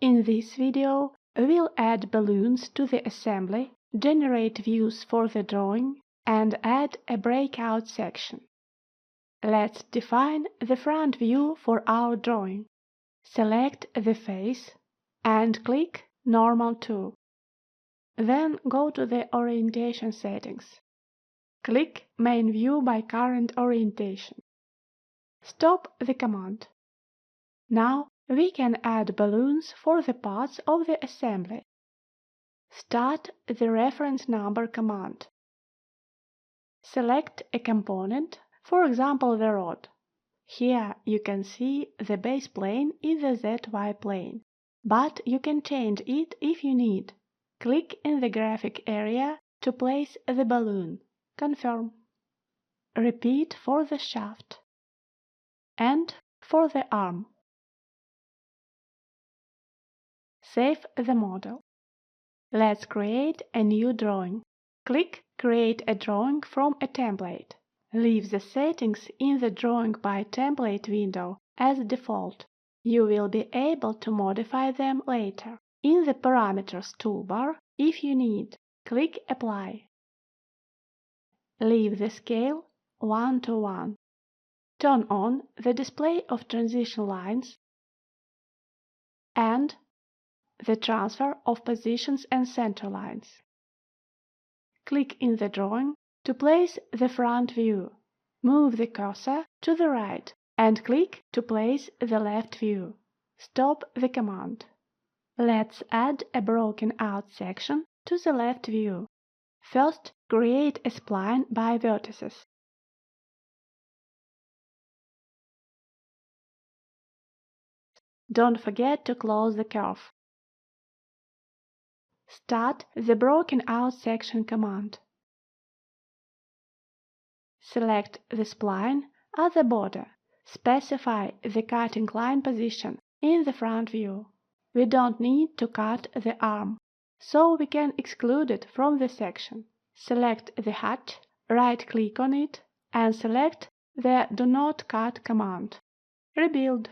In this video, we'll add balloons to the assembly, generate views for the drawing, and add a breakout section. Let's define the front view for our drawing. Select the face and click Normal to. Then go to the orientation settings. Click Main View by current orientation. Stop the command. Now we can add balloons for the parts of the assembly. Start the reference number command. Select a component, for example the rod. Here you can see the base plane is the ZY plane, but you can change it if you need. Click in the graphic area to place the balloon. Confirm. Repeat for the shaft and for the arm. Save the model. Let's create a new drawing. Click Create a drawing from a template. Leave the settings in the Drawing by Template window as default. You will be able to modify them later. In the Parameters toolbar, if you need, click Apply. Leave the scale 1:1. Turn on the display of transition lines and the transfer of positions and center lines. Click in the drawing to place the front view. Move the cursor to the right and click to place the left view. Stop the command. Let's add a broken out section to the left view. First, create a spline by vertices. Don't forget to close the curve. Start the broken out section command. Select the spline at the border. Specify the cutting line position in the front view. We don't need to cut the arm, so we can exclude it from the section. Select the hatch, right-click on it, and select the Do Not Cut command. Rebuild.